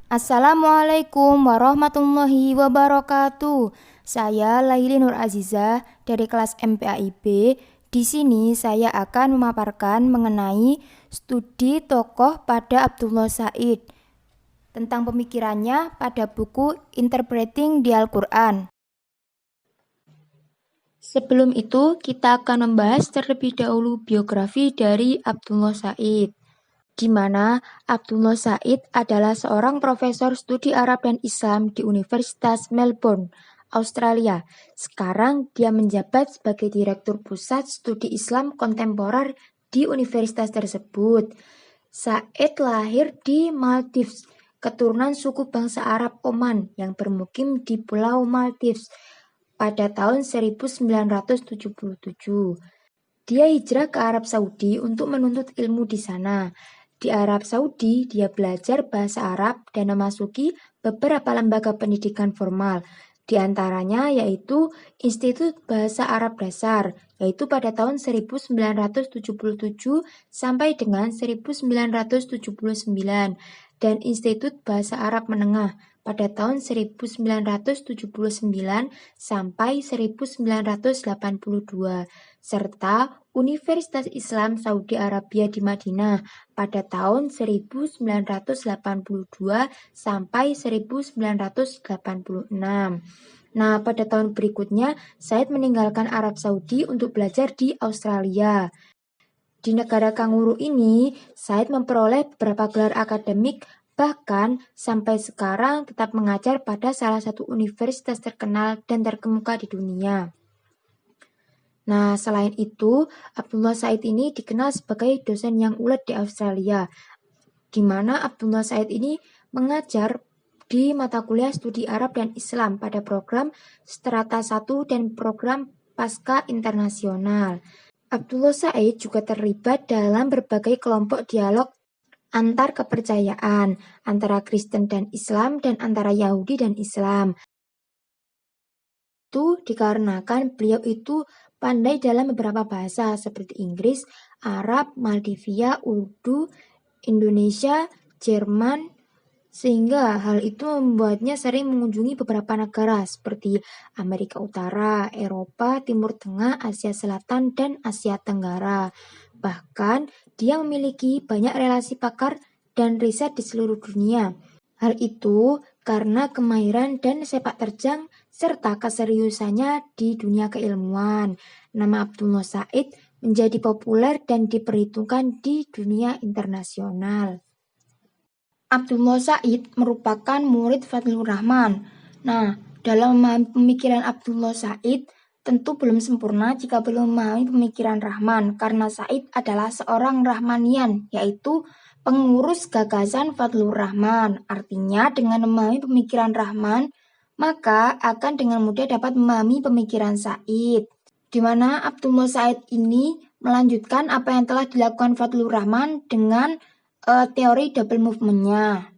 Assalamualaikum warahmatullahi wabarakatuh. Saya Laili Nur Azizah dari kelas MPAIB. Di sini saya akan memaparkan mengenai studi tokoh pada Abdullah Said tentang pemikirannya pada buku Interpreting the Al-Quran. Sebelum itu, kita akan membahas terlebih dahulu biografi dari Abdullah Said, di mana Abdullah Said adalah seorang profesor studi Arab dan Islam di Universitas Melbourne, Australia. Sekarang dia menjabat sebagai Direktur Pusat Studi Islam Kontemporer di universitas tersebut. Said lahir di Maldives, keturunan suku bangsa Arab Oman yang bermukim di Pulau Maldives pada tahun 1977. Dia hijrah ke Arab Saudi untuk menuntut ilmu di sana. Di Arab Saudi, dia belajar bahasa Arab dan memasuki beberapa lembaga pendidikan formal. Di antaranya yaitu Institut Bahasa Arab Dasar, yaitu pada tahun 1977 sampai dengan 1979, dan Institut Bahasa Arab Menengah pada tahun 1979 sampai 1982, serta Universitas Islam Saudi Arabia di Madinah pada tahun 1982 sampai 1986. Nah, pada tahun berikutnya, Said meninggalkan Arab Saudi untuk belajar di Australia. Di negara kanguru ini, Said memperoleh beberapa gelar akademik, bahkan sampai sekarang tetap mengajar pada salah satu universitas terkenal dan terkemuka di dunia. Nah, selain itu, Abdullah Said ini dikenal sebagai dosen yang ulet di Australia, di mana Abdullah Said ini mengajar di mata kuliah studi Arab dan Islam pada program Strata 1 dan program Pasca Internasional. Abdullah Said juga terlibat dalam berbagai kelompok dialog antar kepercayaan, antara Kristen dan Islam, dan antara Yahudi dan Islam. Itu dikarenakan beliau itu pandai dalam beberapa bahasa seperti Inggris, Arab, Maldivia, Urdu, Indonesia, Jerman, sehingga hal itu membuatnya sering mengunjungi beberapa negara seperti Amerika Utara, Eropa, Timur Tengah, Asia Selatan, dan Asia Tenggara. Bahkan, dia memiliki banyak relasi pakar dan riset di seluruh dunia. Hal itu karena kemahiran dan sepak terjang serta keseriusannya di dunia keilmuan. Nama Abdullah Said menjadi populer dan diperhitungkan di dunia internasional. Abdullah Said merupakan murid Fadlur Rahman. Nah, dalam memahami pemikiran Abdullah Said, tentu belum sempurna jika belum memahami pemikiran Rahman, karena Said adalah seorang Rahmanian, yaitu pengurus gagasan Fadlur Rahman. Artinya, dengan memahami pemikiran Rahman, maka akan dengan mudah dapat memahami pemikiran Said. Di mana Abdullah Said ini melanjutkan apa yang telah dilakukan Fadlur Rahman dengan teori double movement-nya.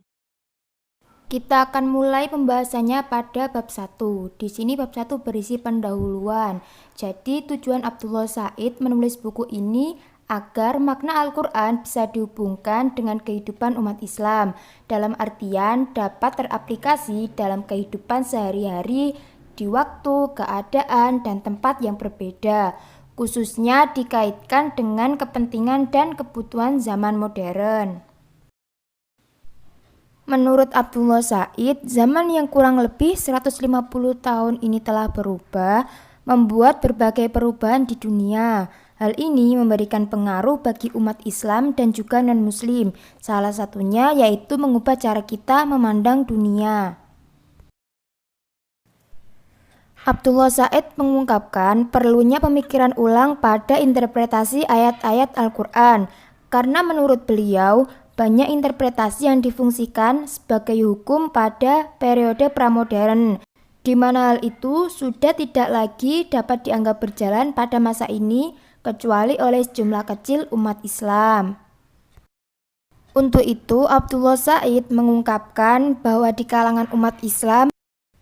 Kita akan mulai pembahasannya pada bab 1. Di sini bab 1 berisi pendahuluan. Jadi tujuan Abdullah Said menulis buku ini agar makna Al-Quran bisa dihubungkan dengan kehidupan umat Islam, dalam artian dapat teraplikasi dalam kehidupan sehari-hari di waktu, keadaan, dan tempat yang berbeda, khususnya dikaitkan dengan kepentingan dan kebutuhan zaman modern. Menurut Abdullah Said, zaman yang kurang lebih 150 tahun ini telah berubah, membuat berbagai perubahan di dunia. Hal ini memberikan pengaruh bagi umat Islam dan juga non-Muslim, salah satunya yaitu mengubah cara kita memandang dunia. Abdullah Said mengungkapkan perlunya pemikiran ulang pada interpretasi ayat-ayat Al-Quran, karena menurut beliau, banyak interpretasi yang difungsikan sebagai hukum pada periode pramodern, di mana hal itu sudah tidak lagi dapat dianggap berjalan pada masa ini, kecuali oleh sejumlah kecil umat Islam. Untuk itu, Abdullah Said mengungkapkan bahwa di kalangan umat Islam,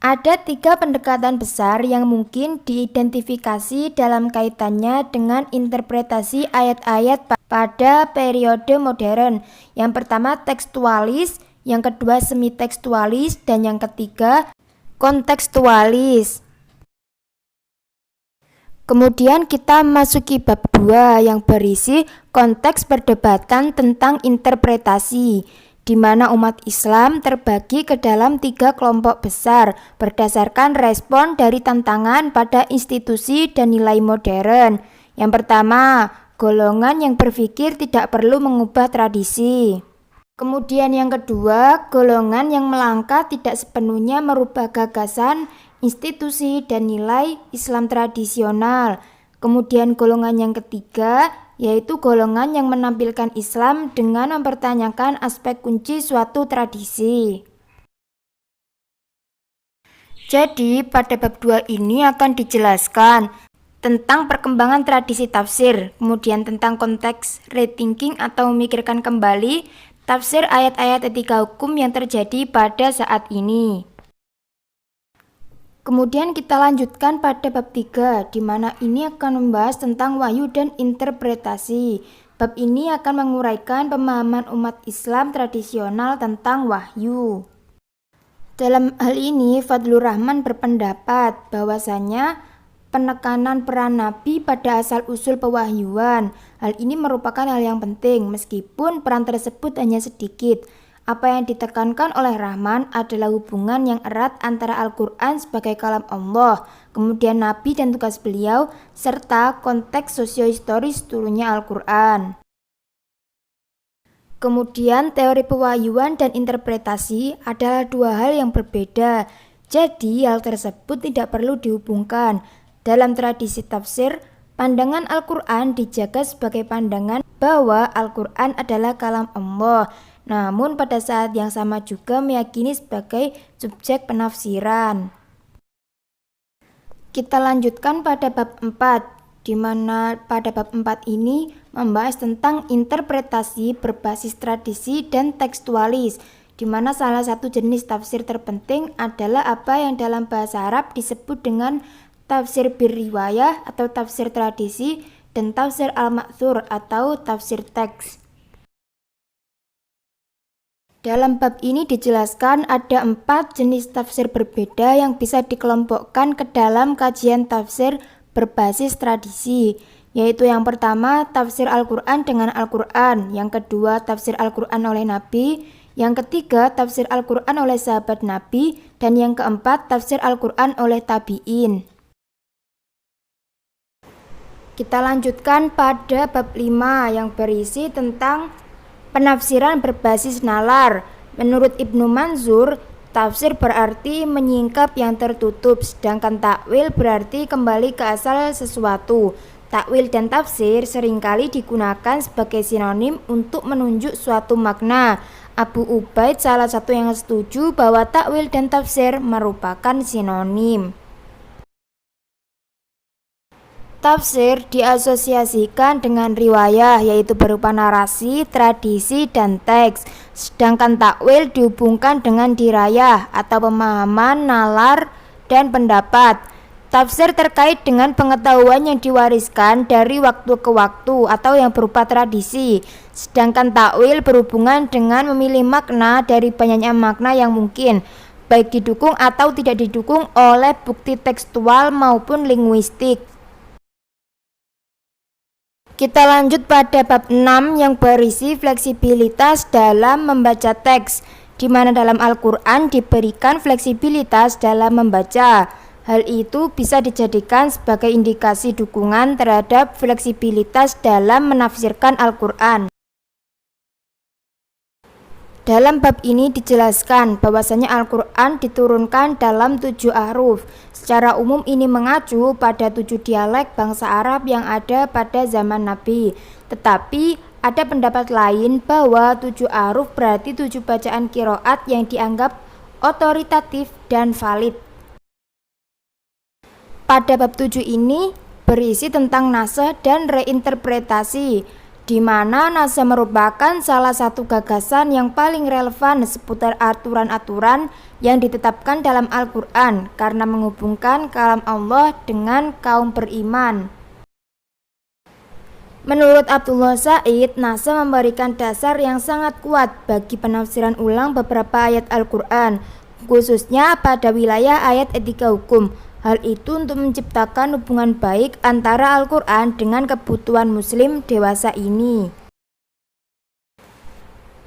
ada 3 pendekatan besar yang mungkin diidentifikasi dalam kaitannya dengan interpretasi ayat-ayat pada periode modern. Yang pertama tekstualis, yang kedua semi-tekstualis, dan yang ketiga kontekstualis. Kemudian kita masuki bab 2 yang berisi konteks perdebatan tentang interpretasi, di mana umat Islam terbagi ke dalam 3 kelompok besar berdasarkan respon dari tantangan pada institusi dan nilai modern. Yang pertama, golongan yang berpikir tidak perlu mengubah tradisi. Kemudian yang kedua, golongan yang melangkah tidak sepenuhnya merubah gagasan, institusi, dan nilai Islam tradisional. Kemudian golongan yang ketiga, yaitu golongan yang menampilkan Islam dengan mempertanyakan aspek kunci suatu tradisi. Jadi, pada bab 2 ini akan dijelaskan tentang perkembangan tradisi tafsir, kemudian tentang konteks rethinking atau memikirkan kembali tafsir ayat-ayat etika hukum yang terjadi pada saat ini. Kemudian kita lanjutkan pada bab 3, di mana ini akan membahas tentang wahyu dan interpretasi. Bab ini akan menguraikan pemahaman umat Islam tradisional tentang wahyu. Dalam hal ini, Fadlur Rahman berpendapat bahwasanya penekanan peran Nabi pada asal-usul pewahyuan. Hal ini merupakan hal yang penting, meskipun peran tersebut hanya sedikit. Apa yang ditekankan oleh Rahman adalah hubungan yang erat antara Al-Quran sebagai kalam Allah, kemudian Nabi dan tugas beliau, serta konteks sosio-historis turunnya Al-Quran. Kemudian teori pewahyuan dan interpretasi adalah 2 hal yang berbeda. Jadi hal tersebut tidak perlu dihubungkan. Dalam tradisi tafsir, pandangan Al-Quran dijaga sebagai pandangan bahwa Al-Quran adalah kalam Allah, namun pada saat yang sama juga meyakini sebagai subjek penafsiran. Kita lanjutkan pada bab 4, di mana pada bab 4 ini membahas tentang interpretasi berbasis tradisi dan tekstualis, di mana salah satu jenis tafsir terpenting adalah apa yang dalam bahasa Arab disebut dengan tafsir bir-riwayah atau tafsir tradisi, dan tafsir al-ma'thur atau tafsir teks. Dalam bab ini dijelaskan ada 4 jenis tafsir berbeda yang bisa dikelompokkan ke dalam kajian tafsir berbasis tradisi, yaitu yang pertama tafsir Al-Quran dengan Al-Quran, yang kedua tafsir Al-Quran oleh Nabi, yang ketiga tafsir Al-Quran oleh sahabat Nabi, dan yang keempat tafsir Al-Quran oleh tabi'in. Kita lanjutkan pada bab 5 yang berisi tentang penafsiran berbasis nalar. Menurut Ibnu Manzur, tafsir berarti menyingkap yang tertutup, sedangkan takwil berarti kembali ke asal sesuatu. Takwil dan tafsir seringkali digunakan sebagai sinonim untuk menunjuk suatu makna. Abu Ubaid salah satu yang setuju bahwa takwil dan tafsir merupakan sinonim. Tafsir diasosiasikan dengan riwayah, yaitu berupa narasi, tradisi, dan teks. Sedangkan takwil dihubungkan dengan dirayah atau pemahaman, nalar, dan pendapat. Tafsir terkait dengan pengetahuan yang diwariskan dari waktu ke waktu atau yang berupa tradisi. Sedangkan takwil berhubungan dengan memilih makna dari banyaknya makna yang mungkin, baik didukung atau tidak didukung oleh bukti tekstual maupun linguistik. Kita lanjut pada bab 6 yang berisi fleksibilitas dalam membaca teks, di mana dalam Al-Quran diberikan fleksibilitas dalam membaca. Hal itu bisa dijadikan sebagai indikasi dukungan terhadap fleksibilitas dalam menafsirkan Al-Quran. Dalam bab ini dijelaskan bahwasanya Al-Quran diturunkan dalam 7 ahruf. Secara umum ini mengacu pada 7 dialek bangsa Arab yang ada pada zaman Nabi. Tetapi ada pendapat lain bahwa 7 ahruf berarti 7 bacaan qiraat yang dianggap otoritatif dan valid. Pada bab 7 ini berisi tentang naskh dan reinterpretasi, di mana naskh merupakan salah satu gagasan yang paling relevan seputar aturan-aturan yang ditetapkan dalam Al-Quran karena menghubungkan kalam Allah dengan kaum beriman. Menurut Abdullah Said, NASA memberikan dasar yang sangat kuat bagi penafsiran ulang beberapa ayat Al-Quran, khususnya pada wilayah ayat etika hukum. Hal itu untuk menciptakan hubungan baik antara Al-Quran dengan kebutuhan muslim dewasa ini.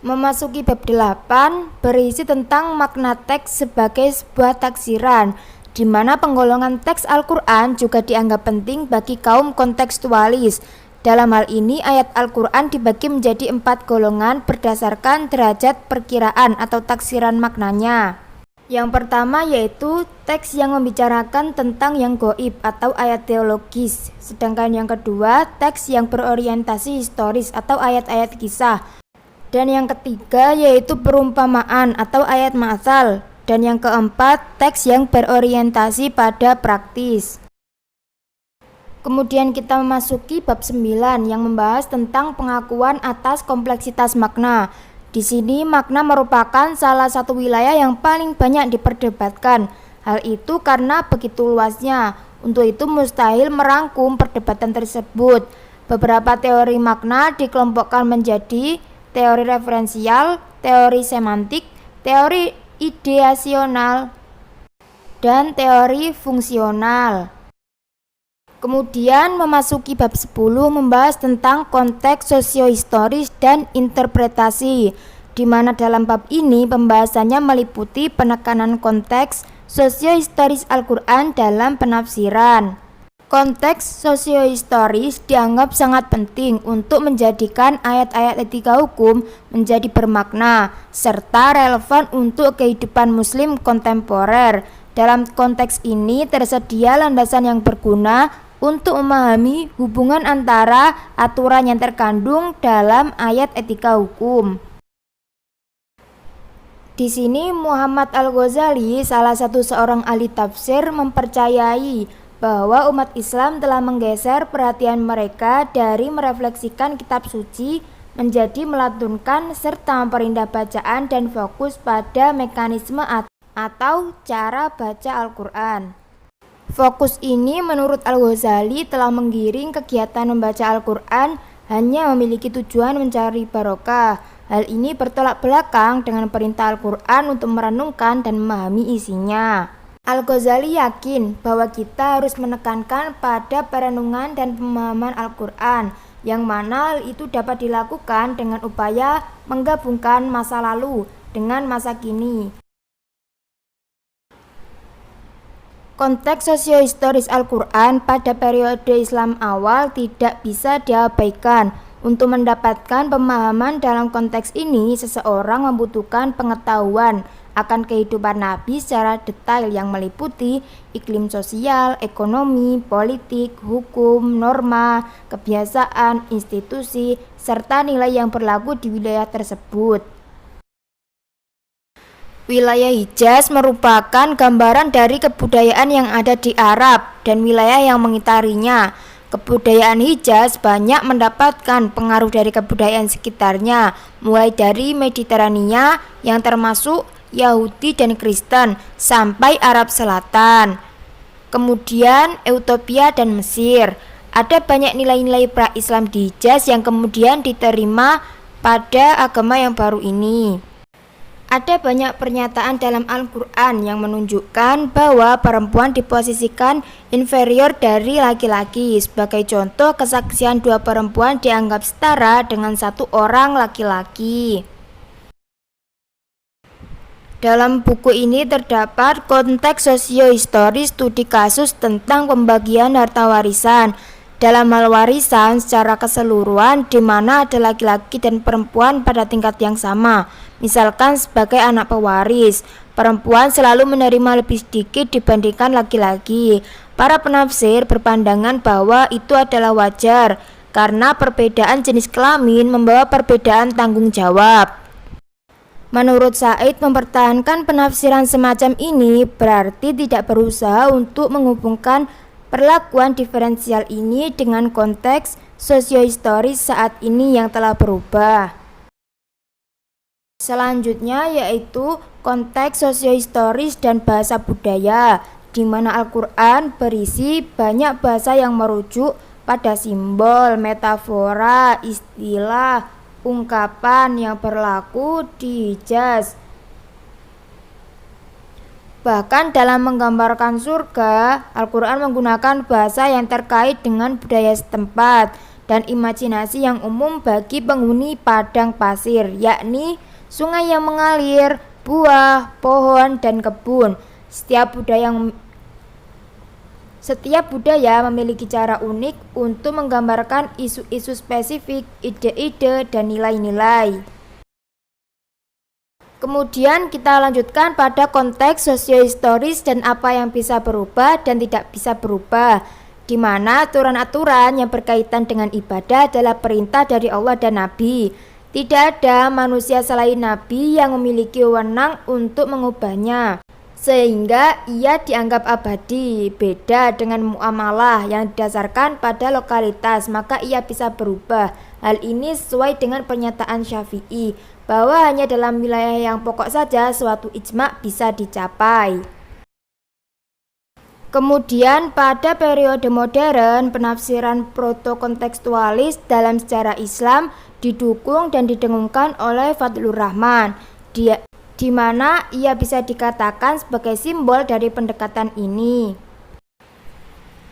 Memasuki bab 8 berisi tentang makna teks sebagai sebuah taksiran, di mana penggolongan teks Al-Quran juga dianggap penting bagi kaum kontekstualis. Dalam hal ini, ayat Al-Quran dibagi menjadi 4 golongan berdasarkan derajat perkiraan atau taksiran maknanya. Yang pertama yaitu teks yang membicarakan tentang yang goib atau ayat teologis. Sedangkan yang kedua, teks yang berorientasi historis atau ayat-ayat kisah. Dan yang ketiga yaitu perumpamaan atau ayat ma'thal. Dan yang keempat, teks yang berorientasi pada praktis. Kemudian kita memasuki bab 9 yang membahas tentang pengakuan atas kompleksitas makna. Di sini makna merupakan salah satu wilayah yang paling banyak diperdebatkan. Hal itu karena begitu luasnya. Untuk itu mustahil merangkum perdebatan tersebut. Beberapa teori makna dikelompokkan menjadi teori referensial, teori semantik, teori ideasional, dan teori fungsional. Kemudian memasuki bab 10 membahas tentang konteks sosiohistoris dan interpretasi, di mana dalam bab ini pembahasannya meliputi penekanan konteks sosiohistoris Al-Quran dalam penafsiran. Konteks sosiohistoris dianggap sangat penting untuk menjadikan ayat-ayat etika hukum menjadi bermakna serta relevan untuk kehidupan muslim kontemporer. Dalam konteks ini tersedia landasan yang berguna untuk memahami hubungan antara aturan yang terkandung dalam ayat etika hukum. Di sini Muhammad Al-Ghazali, salah satu seorang ahli tafsir, mempercayai bahwa umat Islam telah menggeser perhatian mereka dari merefleksikan kitab suci menjadi melantunkan serta memperindah bacaan dan fokus pada mekanisme atau cara baca Al-Quran. Fokus ini menurut Al-Ghazali telah menggiring kegiatan membaca Al-Quran hanya memiliki tujuan mencari barokah. Hal ini bertolak belakang dengan perintah Al-Quran untuk merenungkan dan memahami isinya. Al-Ghazali yakin bahwa kita harus menekankan pada perenungan dan pemahaman Al-Quran, yang mana hal itu dapat dilakukan dengan upaya menggabungkan masa lalu dengan masa kini. Konteks sosiohistoris Al-Quran pada periode Islam awal tidak bisa diabaikan. Untuk mendapatkan pemahaman dalam konteks ini, seseorang membutuhkan pengetahuan akan kehidupan Nabi secara detail yang meliputi iklim sosial, ekonomi, politik, hukum, norma, kebiasaan, institusi, serta nilai yang berlaku di wilayah tersebut. Wilayah Hijaz merupakan gambaran dari kebudayaan yang ada di Arab dan wilayah yang mengitarinya. Kebudayaan Hijaz banyak mendapatkan pengaruh dari kebudayaan sekitarnya, mulai dari Mediterania yang termasuk Yahudi dan Kristen sampai Arab Selatan. Kemudian Ethiopia dan Mesir. Ada banyak nilai-nilai pra-Islam di Hijaz yang kemudian diterima pada agama yang baru ini. Ada banyak pernyataan dalam Al-Quran yang menunjukkan bahwa perempuan diposisikan inferior dari laki-laki. Sebagai contoh, kesaksian 2 perempuan dianggap setara dengan 1 orang laki-laki. Dalam buku ini terdapat konteks sosiohistoris studi kasus tentang pembagian harta warisan. Dalam hal warisan secara keseluruhan, di mana ada laki-laki dan perempuan pada tingkat yang sama. Misalkan sebagai anak pewaris, perempuan selalu menerima lebih sedikit dibandingkan laki-laki. Para penafsir berpandangan bahwa itu adalah wajar, karena perbedaan jenis kelamin membawa perbedaan tanggung jawab. Menurut Said, mempertahankan penafsiran semacam ini berarti tidak berusaha untuk menghubungkan perlakuan diferensial ini dengan konteks sosiohistoris saat ini yang telah berubah. Selanjutnya yaitu konteks sosiohistoris dan bahasa budaya, di mana Al-Quran berisi banyak bahasa yang merujuk pada simbol, metafora, istilah, ungkapan yang berlaku di hijaz. Bahkan dalam menggambarkan surga, Al-Quran menggunakan bahasa yang terkait dengan budaya setempat dan imajinasi yang umum bagi penghuni padang pasir, yakni sungai yang mengalir, buah, pohon, dan kebun. Setiap budaya memiliki cara unik untuk menggambarkan isu-isu spesifik, ide-ide, dan nilai-nilai. Kemudian kita lanjutkan pada konteks sosiohistoris dan apa yang bisa berubah dan tidak bisa berubah, di mana aturan-aturan yang berkaitan dengan ibadah adalah perintah dari Allah dan Nabi. Tidak ada manusia selain Nabi yang memiliki wewenang untuk mengubahnya, sehingga ia dianggap abadi. Beda dengan muamalah yang didasarkan pada lokalitas, maka ia bisa berubah. Hal ini sesuai dengan pernyataan Syafi'i, bahwa hanya dalam wilayah yang pokok saja suatu ijma' bisa dicapai. Kemudian pada periode modern, penafsiran proto-kontekstualis dalam sejarah Islam didukung dan didengungkan oleh Fadlur Rahman, di mana ia bisa dikatakan sebagai simbol dari pendekatan ini.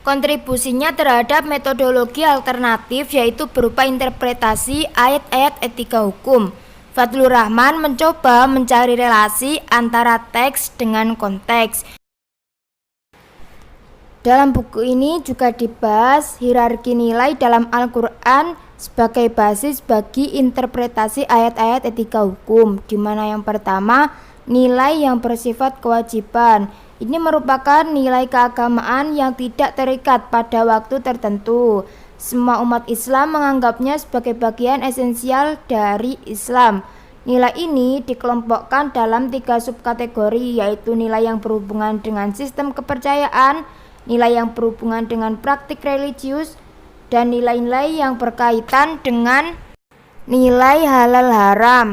Kontribusinya terhadap metodologi alternatif yaitu berupa interpretasi ayat-ayat etika hukum. Fadlur Rahman mencoba mencari relasi antara teks dengan konteks. Dalam buku ini juga dibahas hierarki nilai dalam Al-Quran sebagai basis bagi interpretasi ayat-ayat etika hukum, di mana yang pertama, nilai yang bersifat kewajiban. Ini merupakan nilai keagamaan yang tidak terikat pada waktu tertentu. Semua umat Islam menganggapnya sebagai bagian esensial dari Islam. Nilai ini dikelompokkan dalam 3 subkategori, yaitu nilai yang berhubungan dengan sistem kepercayaan, nilai yang berhubungan dengan praktik religius, dan nilai-nilai yang berkaitan dengan nilai halal haram.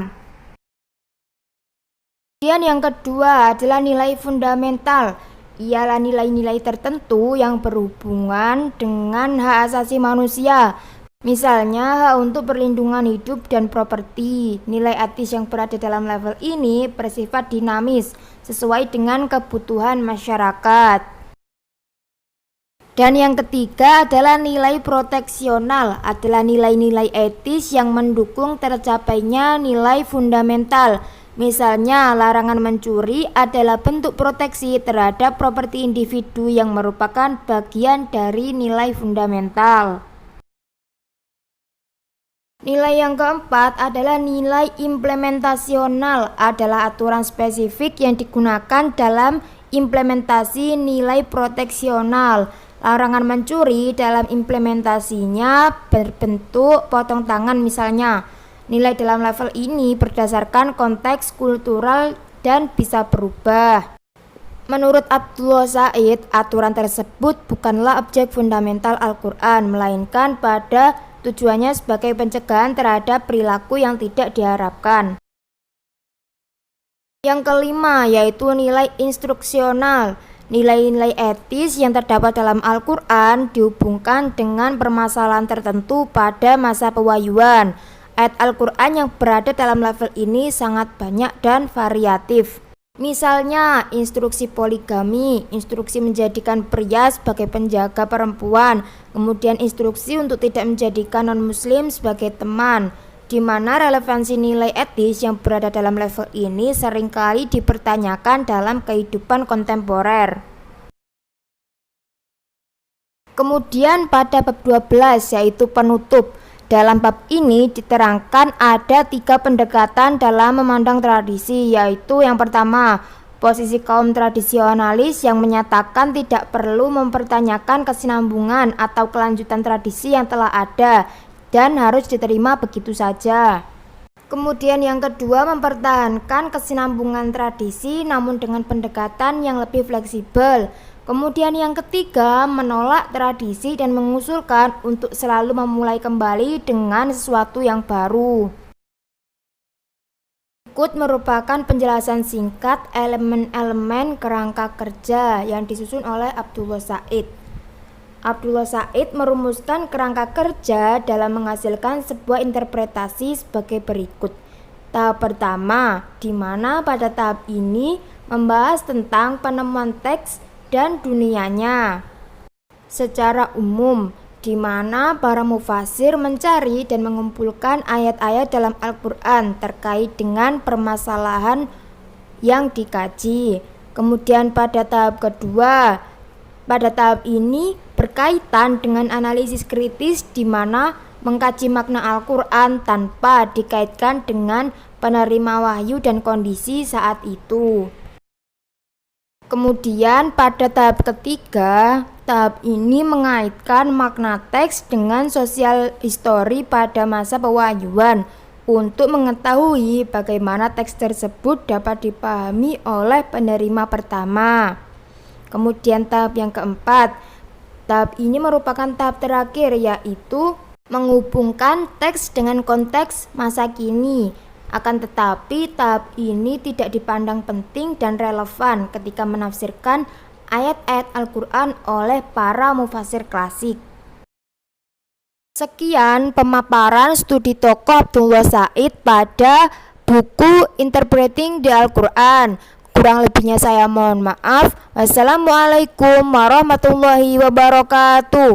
Kemudian yang kedua adalah nilai fundamental. Ialah nilai-nilai tertentu yang berhubungan dengan hak asasi manusia. Misalnya hak untuk perlindungan hidup dan properti. Nilai etis yang berada dalam level ini bersifat dinamis, sesuai dengan kebutuhan masyarakat. Dan yang ketiga adalah nilai proteksional, adalah nilai-nilai etis yang mendukung tercapainya nilai fundamental. Misalnya, larangan mencuri adalah bentuk proteksi terhadap properti individu yang merupakan bagian dari nilai fundamental. Nilai yang keempat adalah nilai implementasional, adalah aturan spesifik yang digunakan dalam implementasi nilai proteksional. Larangan mencuri dalam implementasinya berbentuk potong tangan misalnya. Nilai dalam level ini berdasarkan konteks kultural dan bisa berubah. Menurut Abdullah Said, aturan tersebut bukanlah objek fundamental Al-Quran, melainkan pada tujuannya sebagai pencegahan terhadap perilaku yang tidak diharapkan. Yang kelima yaitu nilai instruksional. Nilai-nilai etis yang terdapat dalam Al-Quran dihubungkan dengan permasalahan tertentu pada masa pewahyuan. Ayat Al-Quran yang berada dalam level ini sangat banyak dan variatif. Misalnya, instruksi poligami, instruksi menjadikan pria sebagai penjaga perempuan, kemudian instruksi untuk tidak menjadikan non-muslim sebagai teman, di mana relevansi nilai etis yang berada dalam level ini seringkali dipertanyakan dalam kehidupan kontemporer. Kemudian pada bab 12 yaitu penutup. Dalam bab ini diterangkan ada 3 pendekatan dalam memandang tradisi, yaitu yang pertama, posisi kaum tradisionalis yang menyatakan tidak perlu mempertanyakan kesinambungan atau kelanjutan tradisi yang telah ada dan harus diterima begitu saja. Kemudian yang kedua, mempertahankan kesinambungan tradisi namun dengan pendekatan yang lebih fleksibel. Kemudian yang ketiga, menolak tradisi dan mengusulkan untuk selalu memulai kembali dengan sesuatu yang baru. Berikut merupakan penjelasan singkat elemen-elemen kerangka kerja yang disusun oleh Abdullah Said. Abdullah Said merumuskan kerangka kerja dalam menghasilkan sebuah interpretasi sebagai berikut. Tahap pertama, di mana pada tahap ini membahas tentang penemuan teks dan dunianya. Secara umum, di mana para mufasir mencari dan mengumpulkan ayat-ayat dalam Al-Quran terkait dengan permasalahan yang dikaji. Kemudian pada tahap kedua, pada tahap ini berkaitan dengan analisis kritis di mana mengkaji makna Al-Quran tanpa dikaitkan dengan penerima wahyu dan kondisi saat itu. Kemudian pada tahap ketiga, tahap ini mengaitkan makna teks dengan sosial histori pada masa pewahyuan untuk mengetahui bagaimana teks tersebut dapat dipahami oleh penerima pertama. Kemudian tahap yang keempat, tahap ini merupakan tahap terakhir, yaitu menghubungkan teks dengan konteks masa kini. Akan tetapi tahap ini tidak dipandang penting dan relevan ketika menafsirkan ayat-ayat Al-Quran oleh para mufasir klasik. Sekian pemaparan studi tokoh Abdullah Said pada buku Interpreting the Al-Quran. Kurang lebihnya saya mohon maaf. Wassalamualaikum warahmatullahi wabarakatuh.